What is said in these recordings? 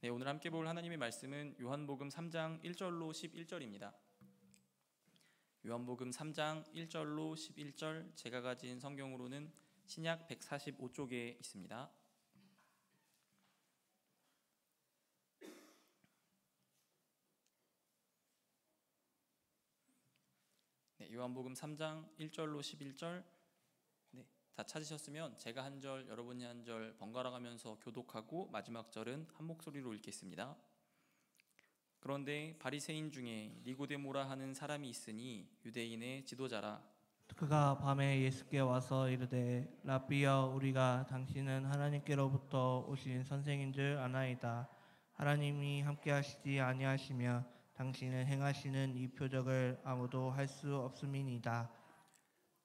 네, 오늘 함께 볼 하나님의 말씀은 요한복음 3장 1절로 11절입니다. 요한복음 3장 1절로 11절, 제가 가진 성경으로는 신약 145쪽에 있습니다. 네, 요한복음 3장 1절로 11절, 다 찾으셨으면 제가 한 절, 여러분이 한 절 번갈아 가면서 교독하고 마지막 절은 한 목소리로 읽겠습니다. 그런데 바리새인 중에 니고데모라 하는 사람이 있으니 유대인의 지도자라. 그가 밤에 예수께 와서 이르되 라삐여, 우리가 당신은 하나님께로부터 오신 선생인 줄 아나이다. 하나님이 함께하시지 아니하시며 당신은 행하시는 이 표적을 아무도 할 수 없음이니이다.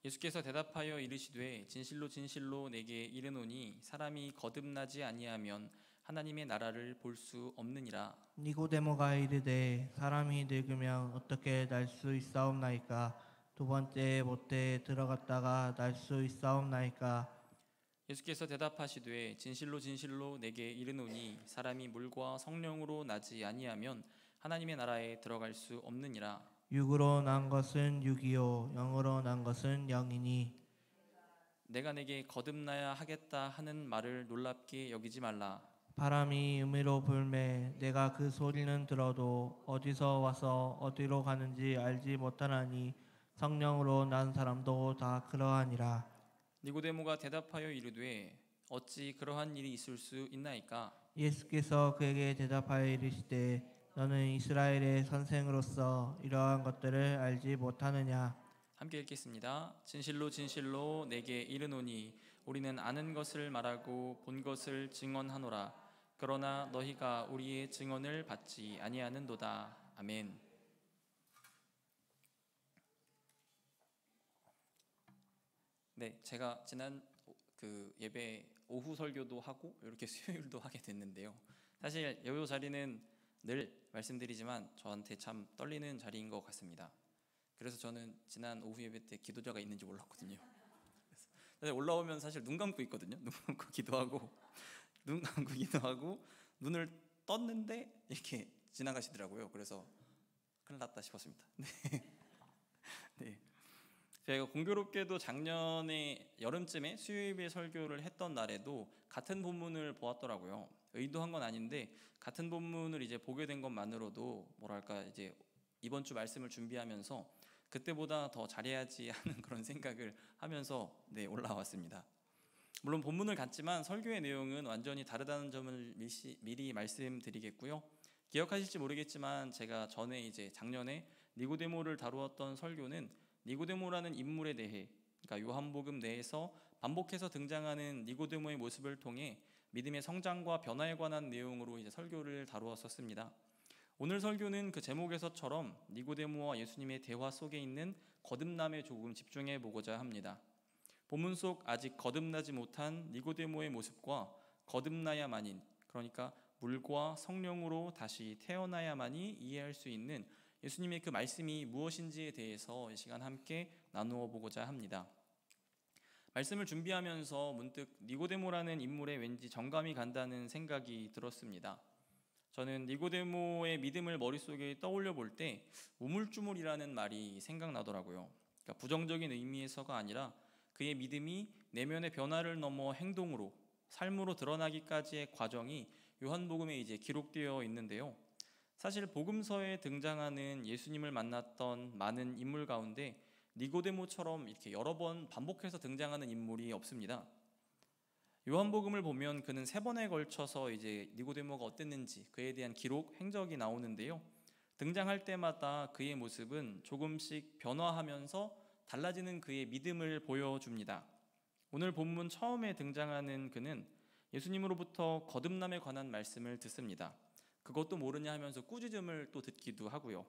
예수께서 대답하여 이르시되 진실로 진실로 내게 이르노니 사람이 거듭나지 아니하면 하나님의 나라를 볼 수 없느니라. 니고데모가 이르되 사람이 늙으면 어떻게 날 수 있사옵나이까? 두 번째 못대에 들어갔다가 날 수 있사옵나이까? 예수께서 대답하시되 진실로 진실로 내게 이르노니 사람이 물과 성령으로 나지 아니하면 하나님의 나라에 들어갈 수 없느니라. 육으로 난 것은 육이요 영으로 난 것은 영이니 내가 내게 거듭나야 하겠다 하는 말을 놀랍게 여기지 말라. 바람이 음미로 불매 내가 그 소리는 들어도 어디서 와서 어디로 가는지 알지 못하나니 성령으로 난 사람도 다 그러하니라. 니고데모가 대답하여 이르되 어찌 그러한 일이 있을 수 있나이까? 예수께서 그에게 대답하여 이르시되 너는 이스라엘의 선생으로서 이러한 것들을 알지 못하느냐? 함께 읽겠습니다. 진실로 진실로 내게 이르노니 우리는 아는 것을 말하고 본 것을 증언하노라. 그러나 너희가 우리의 증언을 받지 아니하는도다. 아멘. 네, 제가 지난 예배 오후 설교도 하고 이렇게 수요일도 하게 됐는데요. 사실 이 자리는 늘 말씀드리지만 저한테 참 떨리는 자리인 것 같습니다. 그래서 저는 지난 오후 예배 때 기도자가 있는지 몰랐거든요. 그래서 올라오면 사실 눈 감고 있거든요. 눈 감고 기도하고 눈을 떴는데 이렇게 지나가시더라고요. 그래서 큰일 났다 싶었습니다. 네. 제가 공교롭게도 작년에 여름쯤에 수요예배 설교를 했던 날에도 같은 본문을 보았더라고요. 의도한 건 아닌데 같은 본문을 이제 보게 된 것만으로도 뭐랄까 이제 이번 주 말씀을 준비하면서 그때보다 더 잘해야지 하는 그런 생각을 하면서 올라왔습니다. 물론 본문을 같지만 설교의 내용은 완전히 다르다는 점을 미리 말씀드리겠고요. 기억하실지 모르겠지만 제가 전에 이제 작년에 니고데모를 다루었던 설교는 니고데모라는 인물에 대해, 그러니까 요한복음 내에서 반복해서 등장하는 니고데모의 모습을 통해 믿음의 성장과 변화에 관한 내용으로 이제 설교를 다루었었습니다. 오늘 설교는 그 제목에서처럼 니고데모와 예수님의 대화 속에 있는 거듭남에 조금 집중해 보고자 합니다. 본문 속 아직 거듭나지 못한 니고데모의 모습과 거듭나야만인, 그러니까 물과 성령으로 다시 태어나야만이 이해할 수 있는 예수님의 그 말씀이 무엇인지에 대해서 이 시간 함께 나누어 보고자 합니다. 말씀을 준비하면서 문득 니고데모라는 인물에 왠지 정감이 간다는 생각이 들었습니다. 저는 니고데모의 믿음을 머릿속에 떠올려 볼 때 우물쭈물이라는 말이 생각나더라고요. 그러니까 부정적인 의미에서가 아니라 그의 믿음이 내면의 변화를 넘어 행동으로, 삶으로 드러나기까지의 과정이 요한복음에 이제 기록되어 있는데요. 사실 복음서에 등장하는 예수님을 만났던 많은 인물 가운데 니고데모처럼 이렇게 여러 번 반복해서 등장하는 인물이 없습니다. 요한복음을 보면 그는 3번에 걸쳐서 이제 니고데모가 어땠는지 그에 대한 기록, 행적이 나오는데요. 등장할 때마다 그의 모습은 조금씩 변화하면서 달라지는 그의 믿음을 보여줍니다. 오늘 본문 처음에 등장하는 그는 예수님으로부터 거듭남에 관한 말씀을 듣습니다. 그것도 모르냐 하면서 꾸짖음을 또 듣기도 하고요.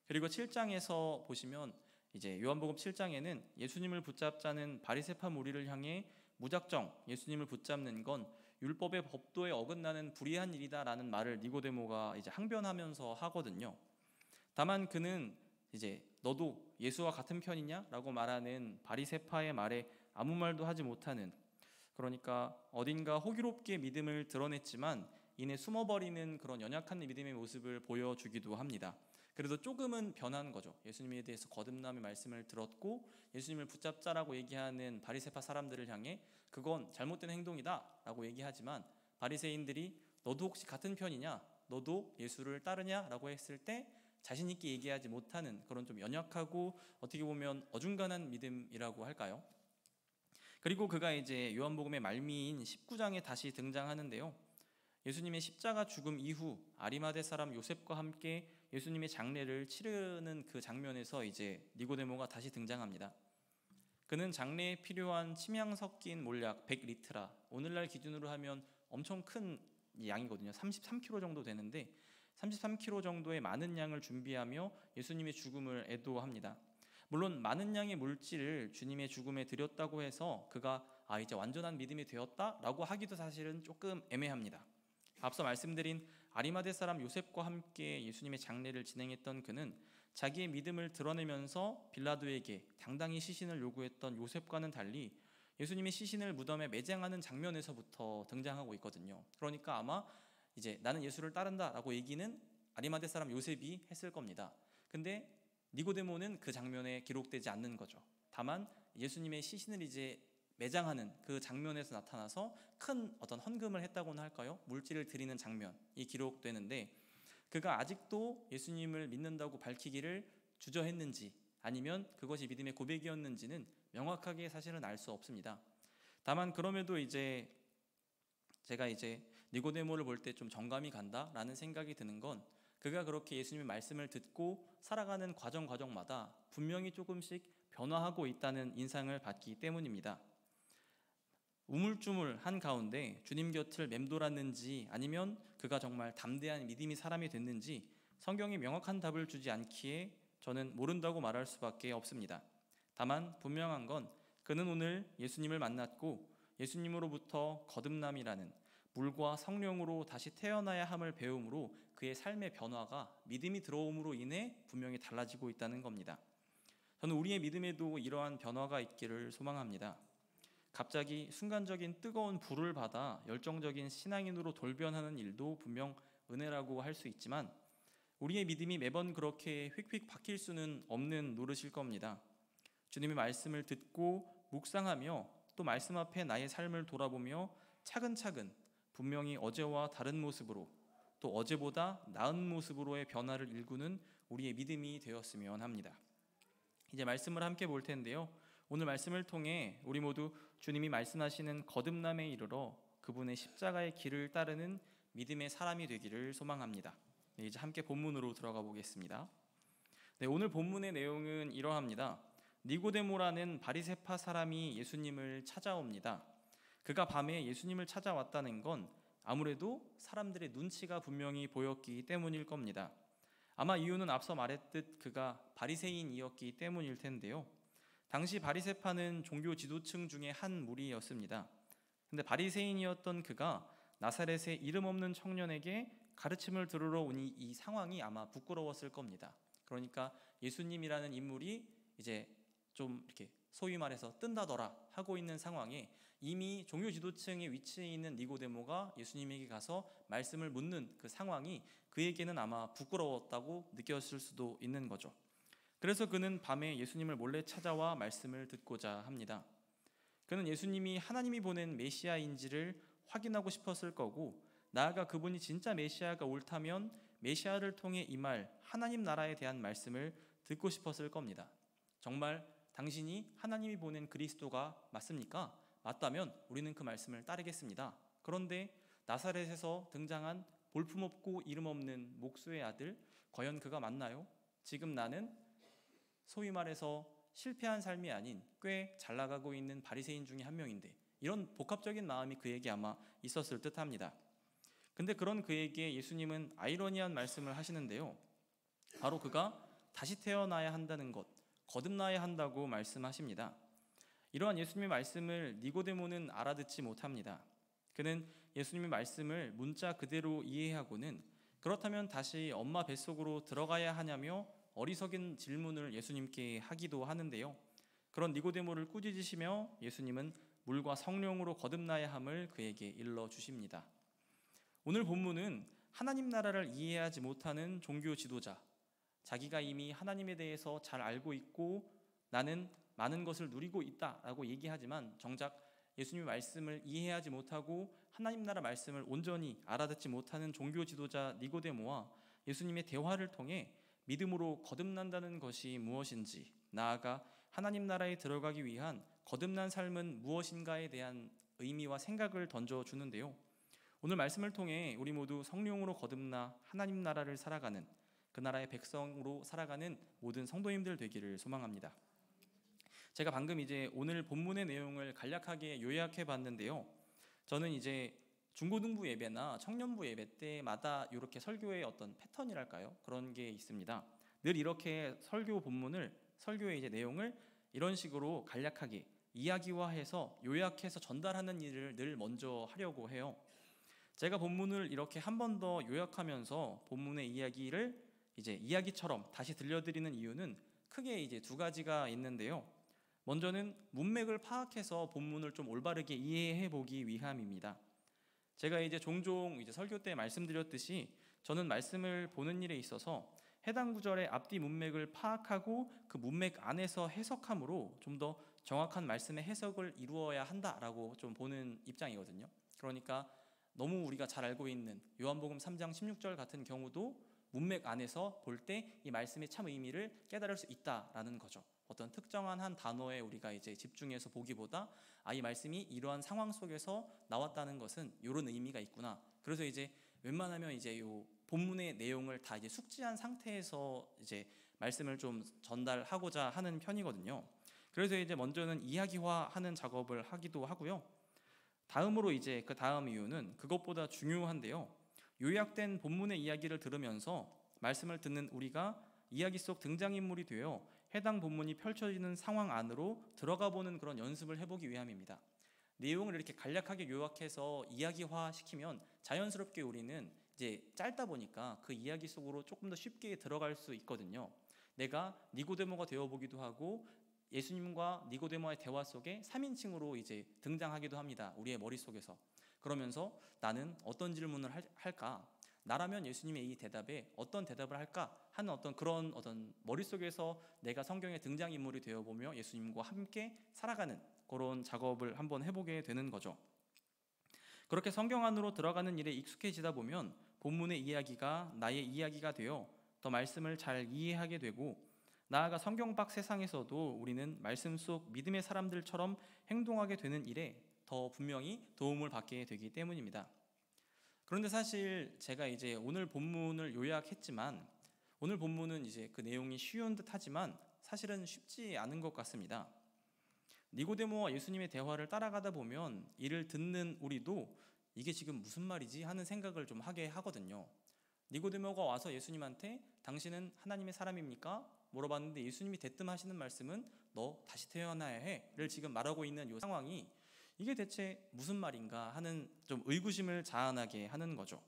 그리고 7장에서 보시면 이제 요한복음 7장에는 예수님을 붙잡자는 바리새파 무리를 향해 무작정 예수님을 붙잡는 건 율법의 법도에 어긋나는 불의한 일이다라는 말을 니고데모가 이제 항변하면서 하거든요. 다만 그는 이제 너도 예수와 같은 편이냐라고 말하는 바리새파의 말에 아무 말도 하지 못하는, 그러니까 어딘가 호기롭게 믿음을 드러냈지만 이내 숨어버리는 그런 연약한 믿음의 모습을 보여주기도 합니다. 그래도 조금은 변한 거죠. 예수님에 대해서 거듭남의 말씀을 들었고 예수님을 붙잡자라고 얘기하는 바리새파 사람들을 향해 그건 잘못된 행동이다라고 얘기하지만 바리새인들이 너도 혹시 같은 편이냐? 너도 예수를 따르냐? 라고 했을 때 자신 있게 얘기하지 못하는 그런 좀 연약하고 어떻게 보면 어중간한 믿음이라고 할까요? 그리고 그가 이제 요한복음의 말미인 19장에 다시 등장하는데요. 예수님의 십자가 죽음 이후 아리마대 사람 요셉과 함께 예수님의 장례를 치르는 그 장면에서 이제 니고데모가 다시 등장합니다. 그는 장례에 필요한 침향 섞인 몰약 100리트라, 오늘날 기준으로 하면 엄청 큰 양이거든요. 33kg 정도 되는데 33kg 정도의 많은 양을 준비하며 예수님의 죽음을 애도합니다. 물론 많은 양의 물질을 주님의 죽음에 드렸다고 해서 그가 이제 완전한 믿음이 되었다라고 하기도 사실은 조금 애매합니다. 앞서 말씀드린 아리마대 사람 요셉과 함께 예수님의 장례를 진행했던 그는 자기의 믿음을 드러내면서 빌라도에게 당당히 시신을 요구했던 요셉과는 달리 예수님의 시신을 무덤에 매장하는 장면에서부터 등장하고 있거든요. 그러니까 아마 이제 나는 예수를 따른다라고 얘기는 아리마대 사람 요셉이 했을 겁니다. 근데 니고데모는 그 장면에 기록되지 않는 거죠. 다만 예수님의 시신을 이제 매장하는 그 장면에서 나타나서 큰 어떤 헌금을 했다고나 할까요? 물질을 드리는 장면이 기록되는데 그가 아직도 예수님을 믿는다고 밝히기를 주저했는지 아니면 그것이 믿음의 고백이었는지는 명확하게 사실은 알 수 없습니다. 다만 그럼에도 이제 제가 이제 니고데모를 볼 때 좀 정감이 간다라는 생각이 드는 건 그가 그렇게 예수님의 말씀을 듣고 살아가는 과정마다 분명히 조금씩 변화하고 있다는 인상을 받기 때문입니다. 우물쭈물한 가운데 주님 곁을 맴돌았는지 아니면 그가 정말 담대한 믿음의 사람이 됐는지 성경이 명확한 답을 주지 않기에 저는 모른다고 말할 수밖에 없습니다. 다만 분명한 건 그는 오늘 예수님을 만났고 예수님으로부터 거듭남이라는 물과 성령으로 다시 태어나야 함을 배움으로 그의 삶의 변화가 믿음이 들어옴으로 인해 분명히 달라지고 있다는 겁니다. 저는 우리의 믿음에도 이러한 변화가 있기를 소망합니다. 갑자기 순간적인 뜨거운 불을 받아 열정적인 신앙인으로 돌변하는 일도 분명 은혜라고 할 수 있지만 우리의 믿음이 매번 그렇게 휙휙 바뀔 수는 없는 노릇일 겁니다. 주님의 말씀을 듣고 묵상하며 또 말씀 앞에 나의 삶을 돌아보며 차근차근 분명히 어제와 다른 모습으로 또 어제보다 나은 모습으로의 변화를 일구는 우리의 믿음이 되었으면 합니다. 이제 말씀을 함께 볼 텐데요. 오늘 말씀을 통해 우리 모두 주님이 말씀하시는 거듭남에 이르러 그분의 십자가의 길을 따르는 믿음의 사람이 되기를 소망합니다. 네, 이제 함께 본문으로 들어가 보겠습니다. 네, 오늘 본문의 내용은 이러합니다. 니고데모라는 바리새파 사람이 예수님을 찾아옵니다. 그가 밤에 예수님을 찾아왔다는 건 아무래도 사람들의 눈치가 분명히 보였기 때문일 겁니다. 아마 이유는 앞서 말했듯 그가 바리새인이었기 때문일 텐데요. 당시 바리새파는 종교 지도층 중에 한 무리였습니다. 근데 바리새인이었던 그가 나사렛의 이름 없는 청년에게 가르침을 들으러 오니 이 상황이 아마 부끄러웠을 겁니다. 그러니까 예수님이라는 인물이 이제 좀 이렇게 소위 말해서 뜬다더라 하고 있는 상황에 이미 종교 지도층의 위치에 있는 니고데모가 예수님에게 가서 말씀을 묻는 그 상황이 그에게는 아마 부끄러웠다고 느꼈을 수도 있는 거죠. 그래서 그는 밤에 예수님을 몰래 찾아와 말씀을 듣고자 합니다. 그는 예수님이 하나님이 보낸 메시아인지를 확인하고 싶었을 거고 나아가 그분이 진짜 메시아가 옳다면 메시아를 통해 임할 하나님 나라에 대한 말씀을 듣고 싶었을 겁니다. 정말 당신이 하나님이 보낸 그리스도가 맞습니까? 맞다면 우리는 그 말씀을 따르겠습니다. 그런데 나사렛에서 등장한 볼품없고 이름없는 목수의 아들, 과연 그가 맞나요? 지금 나는 소위 말해서 실패한 삶이 아닌 꽤 잘 나가고 있는 바리새인 중에 한 명인데 이런 복합적인 마음이 그에게 아마 있었을 듯합니다. 근데 그런 그에게 예수님은 아이러니한 말씀을 하시는데요. 바로 그가 다시 태어나야 한다는 것, 거듭나야 한다고 말씀하십니다. 이러한 예수님의 말씀을 니고데모는 알아듣지 못합니다. 그는 예수님의 말씀을 문자 그대로 이해하고는 그렇다면 다시 엄마 뱃속으로 들어가야 하냐며 어리석은 질문을 예수님께 하기도 하는데요. 그런 니고데모를 꾸짖으시며 예수님은 물과 성령으로 거듭나야 함을 그에게 일러 주십니다. 오늘 본문은 하나님 나라를 이해하지 못하는 종교 지도자, 자기가 이미 하나님에 대해서 잘 알고 있고 나는 많은 것을 누리고 있다라고 얘기하지만 정작 예수님의 말씀을 이해하지 못하고 하나님 나라 말씀을 온전히 알아듣지 못하는 종교 지도자 니고데모와 예수님의 대화를 통해 믿음으로 거듭난다는 것이 무엇인지, 나아가 하나님 나라에 들어가기 위한 거듭난 삶은 무엇인가에 대한 의미와 생각을 던져주는데요. 오늘 말씀을 통해 우리 모두 성령으로 거듭나 하나님 나라를 살아가는, 그 나라의 백성으로 살아가는 모든 성도님들 되기를 소망합니다. 제가 방금 이제 오늘 본문의 내용을 간략하게 요약해 봤는데요. 저는 이제 중고등부 예배나 청년부 예배 때마다 이렇게 설교의 어떤 패턴이랄까요? 그런 게 있습니다. 늘 이렇게 설교의 이제 내용을 이런 식으로 간략하게 이야기화해서 요약해서 전달하는 일을 늘 먼저 하려고 해요. 제가 본문을 이렇게 한 번 더 요약하면서 본문의 이야기를 이제 이야기처럼 다시 들려드리는 이유는 크게 이제 두 가지가 있는데요. 먼저는 문맥을 파악해서 본문을 좀 올바르게 이해해 보기 위함입니다. 제가 이제 종종 이제 설교 때 말씀드렸듯이 저는 말씀을 보는 일에 있어서 해당 구절의 앞뒤 문맥을 파악하고 그 문맥 안에서 해석함으로 좀 더 정확한 말씀의 해석을 이루어야 한다라고 좀 보는 입장이거든요. 그러니까 너무 우리가 잘 알고 있는 요한복음 3장 16절 같은 경우도 문맥 안에서 볼 때 이 말씀의 참 의미를 깨달을 수 있다라는 거죠. 어떤 특정한 한 단어에 우리가 이제 집중해서 보기보다 이 말씀이 이러한 상황 속에서 나왔다는 것은 이런 의미가 있구나. 그래서 이제 웬만하면 이제 요 본문의 내용을 다 이제 숙지한 상태에서 이제 말씀을 좀 전달하고자 하는 편이거든요. 그래서 이제 먼저는 이야기화하는 작업을 하기도 하고요. 다음으로 이제 그 다음 이유는 그것보다 중요한데요. 요약된 본문의 이야기를 들으면서 말씀을 듣는 우리가 이야기 속 등장인물이 되어 해당 본문이 펼쳐지는 상황 안으로 들어가 보는 그런 연습을 해보기 위함입니다. 내용을 이렇게 간략하게 요약해서 이야기화시키면 자연스럽게 우리는 이제 짧다 보니까 그 이야기 속으로 조금 더 쉽게 들어갈 수 있거든요. 내가 니고데모가 되어보기도 하고 예수님과 니고데모의 대화 속에 3인칭으로 이제 등장하기도 합니다. 우리의 머릿속에서. 그러면서 나는 어떤 질문을 할까? 나라면 예수님의 이 대답에 어떤 대답을 할까? 하는 그런 머릿속에서 내가 성경의 등장인물이 되어보며 예수님과 함께 살아가는 그런 작업을 한번 해보게 되는 거죠. 그렇게 성경 안으로 들어가는 일에 익숙해지다 보면 본문의 이야기가 나의 이야기가 되어 더 말씀을 잘 이해하게 되고, 나아가 성경 밖 세상에서도 우리는 말씀 속 믿음의 사람들처럼 행동하게 되는 일에 더 분명히 도움을 받게 되기 때문입니다. 그런데 사실 제가 이제 오늘 본문을 요약했지만 오늘 본문은 이제 그 내용이 쉬운 듯 하지만 사실은 쉽지 않은 것 같습니다. 니고데모와 예수님의 대화를 따라가다 보면 이를 듣는 우리도 이게 지금 무슨 말이지 하는 생각을 좀 하게 하거든요. 니고데모가 와서 예수님한테 당신은 하나님의 사람입니까? 물어봤는데 예수님이 대뜸 하시는 말씀은 너 다시 태어나야 해를 지금 말하고 있는 이 상황이 이게 대체 무슨 말인가 하는 좀 의구심을 자아나게 하는 거죠.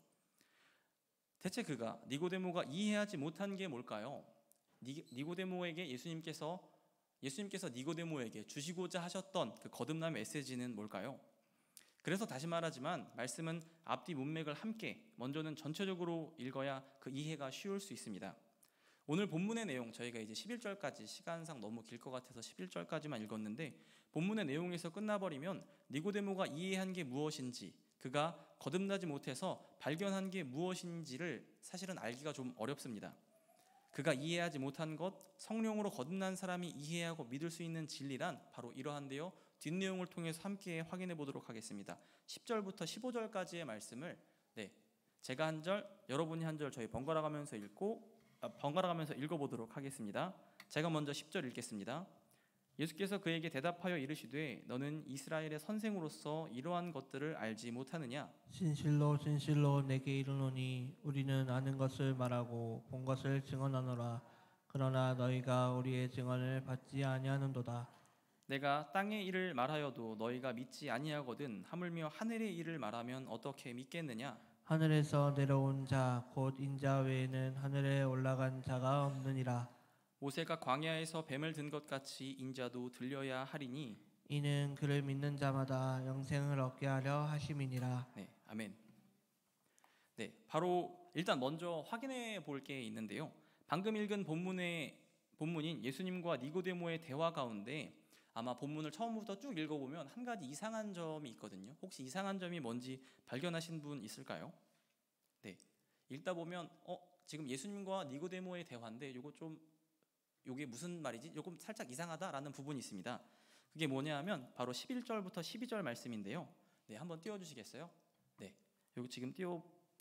대체 그가 니고데모가 이해하지 못한 게 뭘까요? 니고데모에게 예수님께서 니고데모에게 주시고자 하셨던 그 거듭남의 메시지는 뭘까요? 그래서 다시 말하지만 말씀은 앞뒤 문맥을 함께 먼저는 전체적으로 읽어야 그 이해가 쉬울 수 있습니다. 오늘 본문의 내용 저희가 이제 11절까지 시간상 너무 길 것 같아서 11절까지만 읽었는데 본문의 내용에서 끝나버리면 니고데모가 이해한 게 무엇인지, 그가 거듭나지 못해서 발견한 게 무엇인지를 사실은 알기가 좀 어렵습니다. 그가 이해하지 못한 것, 성령으로 거듭난 사람이 이해하고 믿을 수 있는 진리란 바로 이러한데요. 뒷내용을 통해서 함께 확인해 보도록 하겠습니다. 10절부터 15절까지의 말씀을 제가 한 절, 여러분이 한 절 저희 번갈아 가면서 읽어보도록 하겠습니다. 제가 먼저 10절 읽겠습니다. 예수께서 그에게 대답하여 이르시되 너는 이스라엘의 선생으로서 이러한 것들을 알지 못하느냐? 진실로 진실로 내게 이르노니 우리는 아는 것을 말하고 본 것을 증언하노라. 그러나 너희가 우리의 증언을 받지 아니하는도다. 내가 땅의 일을 말하여도 너희가 믿지 아니하거든 하물며 하늘의 일을 말하면 어떻게 믿겠느냐? 하늘에서 내려온 자 곧 인자 외에는 하늘에 올라간 자가 없느니라. 모세가 광야에서 뱀을 든 것 같이 인자도 들려야 하리니 이는 그를 믿는 자마다 영생을 얻게 하려 하심이니라. 아멘. 네, 바로 일단 먼저 확인해 볼 게 있는데요. 방금 읽은 본문인 예수님과 니고데모의 대화 가운데 아마 본문을 처음부터 쭉 읽어보면 한 가지 이상한 점이 있거든요. 혹시 이상한 점이 뭔지 발견하신 분 있을까요? 네, 읽다 보면 지금 예수님과 니고데모의 대화인데 요게 무슨 말이지? 요금 살짝 이상하다라는 부분이 있습니다. 그게 뭐냐 하면 바로 11절부터 12절 말씀인데요. 네, 한번 띄워주시겠어요? 네, 여기 지금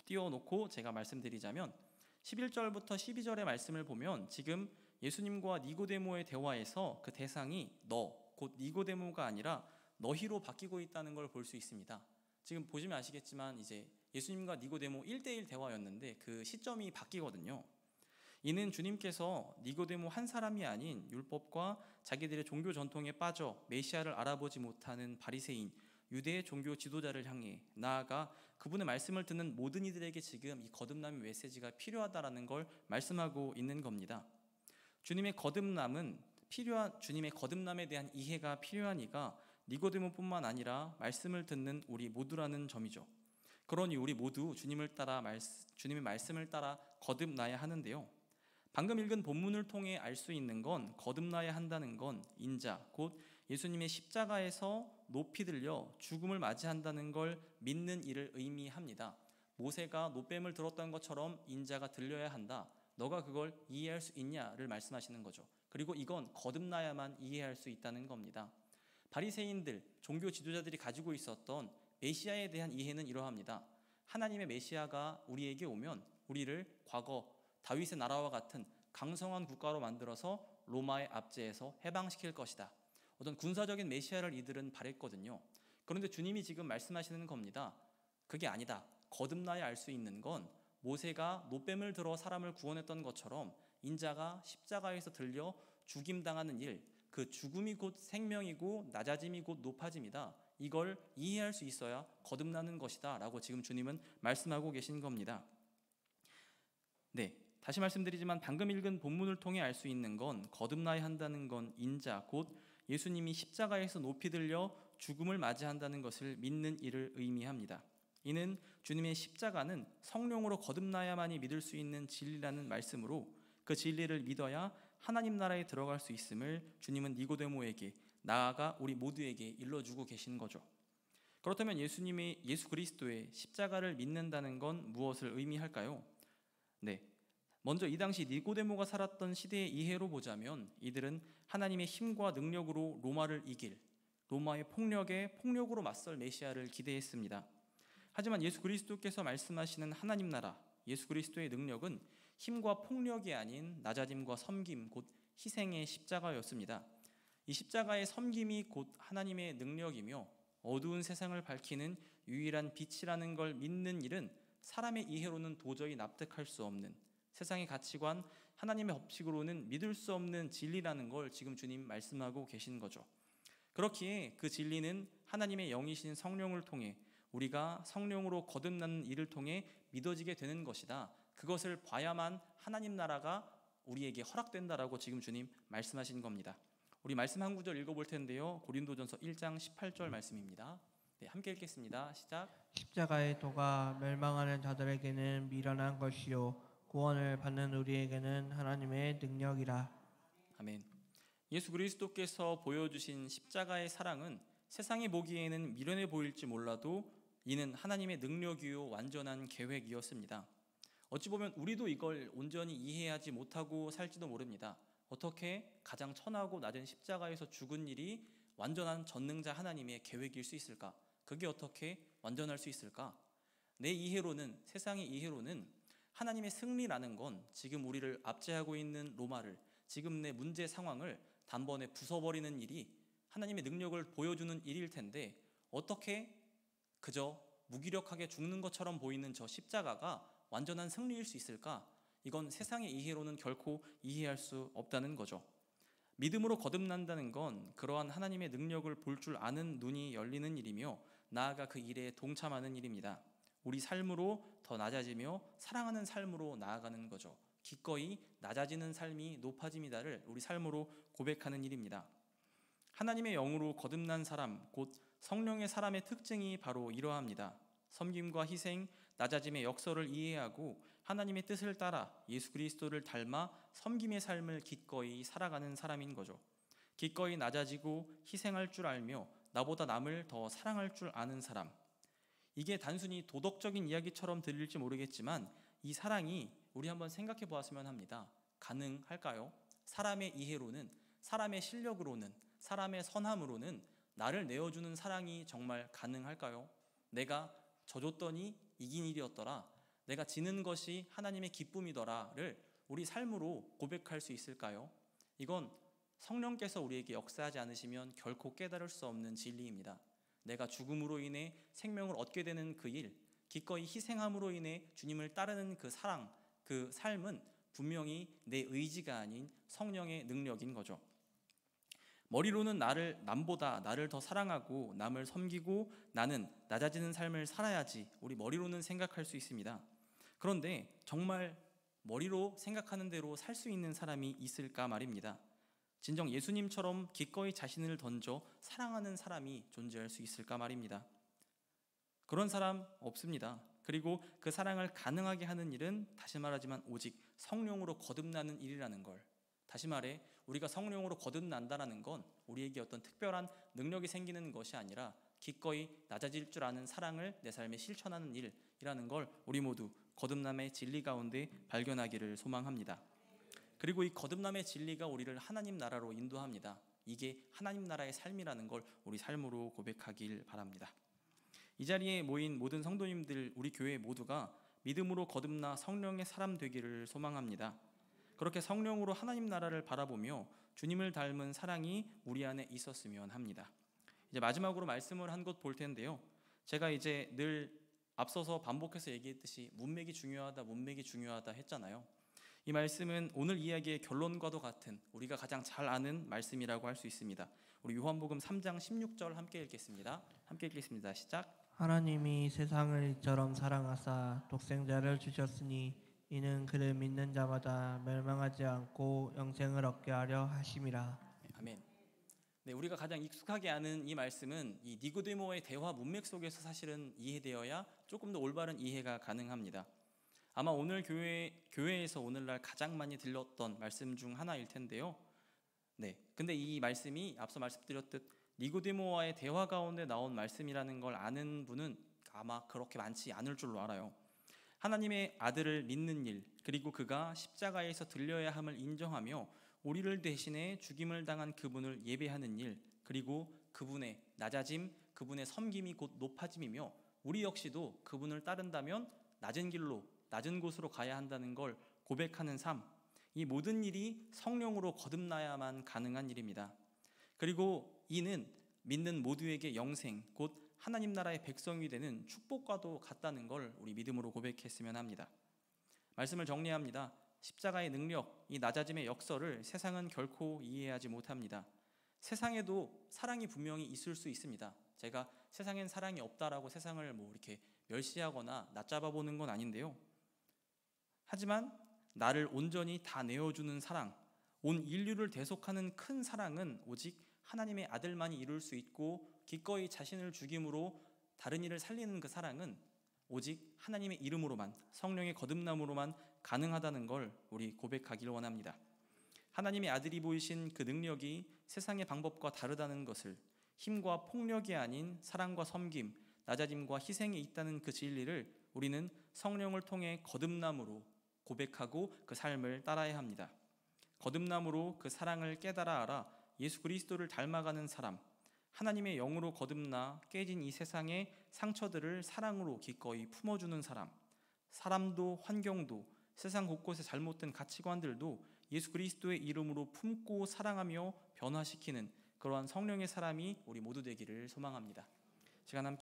띄워놓고 제가 말씀드리자면 11절부터 12절의 말씀을 보면 지금 예수님과 니고데모의 대화에서 그 대상이 곧 니고데모가 아니라 너희로 바뀌고 있다는 걸 볼 수 있습니다. 지금 보시면 아시겠지만 이제 예수님과 니고데모 1대1 대화였는데 그 시점이 바뀌거든요. 이는 주님께서 니고데모 한 사람이 아닌 율법과 자기들의 종교 전통에 빠져 메시아를 알아보지 못하는 바리새인 유대의 종교 지도자를 향해 나아가 그분의 말씀을 듣는 모든 이들에게 지금 이 거듭남의 메시지가 필요하다라는 걸 말씀하고 있는 겁니다. 주님의 거듭남에 대한 이해가 필요한 이가 니고데모뿐만 아니라 말씀을 듣는 우리 모두라는 점이죠. 그러니 우리 모두 주님의 말씀을 따라 거듭나야 하는데요. 방금 읽은 본문을 통해 알 수 있는 건 거듭나야 한다는 건 인자, 곧 예수님의 십자가에서 높이 들려 죽음을 맞이한다는 걸 믿는 일을 의미합니다. 모세가 노뱀을 들었던 것처럼 인자가 들려야 한다. 너가 그걸 이해할 수 있냐를 말씀하시는 거죠. 그리고 이건 거듭나야만 이해할 수 있다는 겁니다. 바리새인들, 종교 지도자들이 가지고 있었던 메시아에 대한 이해는 이러합니다. 하나님의 메시아가 우리에게 오면 우리를 과거 다윗의 나라와 같은 강성한 국가로 만들어서 로마의 압제에서 해방시킬 것이다. 어떤 군사적인 메시아를 이들은 바랬거든요. 그런데 주님이 지금 말씀하시는 겁니다. 그게 아니다. 거듭나야 알 수 있는 건 모세가 노뱀을 들어 사람을 구원했던 것처럼 인자가 십자가에서 들려 죽임당하는 일, 그 죽음이 곧 생명이고 낮아짐이 곧 높아짐이다. 이걸 이해할 수 있어야 거듭나는 것이다 라고 지금 주님은 말씀하고 계신 겁니다. 네, 다시 말씀드리지만 방금 읽은 본문을 통해 알 수 있는 건 거듭나야 한다는 건 인자, 곧 예수님이 십자가에서 높이 들려 죽음을 맞이한다는 것을 믿는 일을 의미합니다. 이는 주님의 십자가는 성령으로 거듭나야만이 믿을 수 있는 진리라는 말씀으로 그 진리를 믿어야 하나님 나라에 들어갈 수 있음을 주님은 니고데모에게 나아가 우리 모두에게 일러주고 계신 거죠. 그렇다면 예수 그리스도의 십자가를 믿는다는 건 무엇을 의미할까요? 네, 먼저 이 당시 니고데모가 살았던 시대의 이해로 보자면 이들은 하나님의 힘과 능력으로 로마를 이길, 로마의 폭력으로 맞설 메시아를 기대했습니다. 하지만 예수 그리스도께서 말씀하시는 하나님 나라, 예수 그리스도의 능력은 힘과 폭력이 아닌 낮아짐과 섬김, 곧 희생의 십자가였습니다. 이 십자가의 섬김이 곧 하나님의 능력이며 어두운 세상을 밝히는 유일한 빛이라는 걸 믿는 일은 사람의 이해로는 도저히 납득할 수 없는, 세상의 가치관, 하나님의 법칙으로는 믿을 수 없는 진리라는 걸 지금 주님 말씀하고 계신 거죠. 그렇기에 그 진리는 하나님의 영이신 성령을 통해 우리가 성령으로 거듭나는 일을 통해 믿어지게 되는 것이다. 그것을 봐야만 하나님 나라가 우리에게 허락된다라고 지금 주님 말씀하신 겁니다. 우리 말씀 한 구절 읽어볼 텐데요. 고린도전서 1장 18절 말씀입니다. 네, 함께 읽겠습니다. 시작. 십자가의 도가 멸망하는 자들에게는 미련한 것이요 구원을 받는 우리에게는 하나님의 능력이라. 아멘. 예수 그리스도께서 보여주신 십자가의 사랑은 세상이 보기에는 미련해 보일지 몰라도 이는 하나님의 능력이요 완전한 계획이었습니다. 어찌 보면 우리도 이걸 온전히 이해하지 못하고 살지도 모릅니다. 어떻게 가장 천하고 낮은 십자가에서 죽은 일이 완전한 전능자 하나님의 계획일 수 있을까? 그게 어떻게 완전할 수 있을까? 내 이해로는, 세상의 이해로는 하나님의 승리라는 건 지금 우리를 압제하고 있는 로마를, 지금 내 문제 상황을 단번에 부숴버리는 일이 하나님의 능력을 보여주는 일일 텐데 어떻게 그저 무기력하게 죽는 것처럼 보이는 저 십자가가 완전한 승리일 수 있을까? 이건 세상의 이해로는 결코 이해할 수 없다는 거죠. 믿음으로 거듭난다는 건 그러한 하나님의 능력을 볼 줄 아는 눈이 열리는 일이며 나아가 그 일에 동참하는 일입니다. 우리 삶으로 더 낮아지며 사랑하는 삶으로 나아가는 거죠. 기꺼이 낮아지는 삶이 높아짐이다를 우리 삶으로 고백하는 일입니다. 하나님의 영으로 거듭난 사람, 곧 성령의 사람의 특징이 바로 이러합니다. 섬김과 희생, 낮아짐의 역설을 이해하고 하나님의 뜻을 따라 예수 그리스도를 닮아 섬김의 삶을 기꺼이 살아가는 사람인 거죠. 기꺼이 낮아지고 희생할 줄 알며 나보다 남을 더 사랑할 줄 아는 사람. 이게 단순히 도덕적인 이야기처럼 들릴지 모르겠지만 이 사랑이 우리 한번 생각해 보았으면 합니다. 가능할까요? 사람의 이해로는, 사람의 실력으로는, 사람의 선함으로는 나를 내어주는 사랑이 정말 가능할까요? 내가 져줬더니 이긴 일이었더라, 내가 지는 것이 하나님의 기쁨이더라를 우리 삶으로 고백할 수 있을까요? 이건 성령께서 우리에게 역사하지 않으시면 결코 깨달을 수 없는 진리입니다. 내가 죽음으로 인해 생명을 얻게 되는 그 일, 기꺼이 희생함으로 인해 주님을 따르는 그 사랑, 그 삶은 분명히 내 의지가 아닌 성령의 능력인 거죠. 머리로는 남보다 나를 더 사랑하고 남을 섬기고 나는 낮아지는 삶을 살아야지, 우리 머리로는 생각할 수 있습니다. 그런데 정말 머리로 생각하는 대로 살 수 있는 사람이 있을까 말입니다. 진정 예수님처럼 기꺼이 자신을 던져 사랑하는 사람이 존재할 수 있을까 말입니다. 그런 사람 없습니다. 그리고 그 사랑을 가능하게 하는 일은 다시 말하지만 오직 성령으로 거듭나는 일이라는 걸, 다시 말해 우리가 성령으로 거듭난다는 건 우리에게 어떤 특별한 능력이 생기는 것이 아니라 기꺼이 낮아질 줄 아는 사랑을 내 삶에 실천하는 일이라는 걸 우리 모두 거듭남의 진리 가운데 발견하기를 소망합니다. 그리고 이 거듭남의 진리가 우리를 하나님 나라로 인도합니다. 이게 하나님 나라의 삶이라는 걸 우리 삶으로 고백하길 바랍니다. 이 자리에 모인 모든 성도님들, 우리 교회 모두가 믿음으로 거듭나 성령의 사람 되기를 소망합니다. 그렇게 성령으로 하나님 나라를 바라보며 주님을 닮은 사랑이 우리 안에 있었으면 합니다. 이제 마지막으로 말씀을 한 곳 볼 텐데요. 제가 이제 늘 앞서서 반복해서 얘기했듯이 문맥이 중요하다 했잖아요. 이 말씀은 오늘 이야기의 결론과도 같은 우리가 가장 잘 아는 말씀이라고 할 수 있습니다. 우리 요한복음 3장 16절 함께 읽겠습니다. 시작. 하나님이 세상을 이처럼 사랑하사 독생자를 주셨으니 이는 그를 믿는 자마다 멸망하지 않고 영생을 얻게 하려 하심이라. 아멘. 네, 우리가 가장 익숙하게 아는 이 말씀은 이 니고데모의 대화 문맥 속에서 사실은 이해되어야 조금 더 올바른 이해가 가능합니다. 아마 오늘 교회에서 오늘날 가장 많이 들렸던 말씀 중 하나일 텐데요. 네, 근데 이 말씀이 앞서 말씀드렸듯 니고데모와의 대화 가운데 나온 말씀이라는 걸 아는 분은 아마 그렇게 많지 않을 줄로 알아요. 하나님의 아들을 믿는 일, 그리고 그가 십자가에서 들려야 함을 인정하며 우리를 대신해 죽임을 당한 그분을 예배하는 일, 그리고 그분의 낮아짐, 그분의 섬김이 곧 높아짐이며 우리 역시도 그분을 따른다면 낮은 길로, 낮은 곳으로 가야 한다는 걸 고백하는 삶, 이 모든 일이 성령으로 거듭나야만 가능한 일입니다. 그리고 이는 믿는 모두에게 영생, 곧 하나님 나라의 백성이 되는 축복과도 같다는 걸 우리 믿음으로 고백했으면 합니다. 말씀을 정리합니다. 십자가의 능력, 이 낮아짐의 역설을 세상은 결코 이해하지 못합니다. 세상에도 사랑이 분명히 있을 수 있습니다. 제가 세상엔 사랑이 없다라고 세상을 이렇게 멸시하거나 낮잡아 보는 건 아닌데요. 하지만 나를 온전히 다 내어주는 사랑, 온 인류를 대속하는 큰 사랑은 오직 하나님의 아들만이 이룰 수 있고, 기꺼이 자신을 죽임으로 다른 이를 살리는 그 사랑은 오직 하나님의 이름으로만, 성령의 거듭남으로만 가능하다는 걸 우리 고백하기를 원합니다. 하나님의 아들이 보이신 그 능력이 세상의 방법과 다르다는 것을, 힘과 폭력이 아닌 사랑과 섬김, 낮아짐과 희생이 있다는 그 진리를 우리는 성령을 통해 거듭남으로 고백하고 그 삶을 따라야 합니다. 거듭남으로 그 사랑을 깨달아 알아 예수 그리스도를 닮아가는 사람, 하나님의 영으로 거듭나 깨진 이 세상의 상처들을 사랑으로 기꺼이 품어주는 사람, 사람도 환경도 세상 곳곳의 잘못된 가치관들도 예수 그리스도의 이름으로 품고 사랑하며 변화시키는 그러한 성령의 사람이 우리 모두 되기를 소망합니다. 시간 함께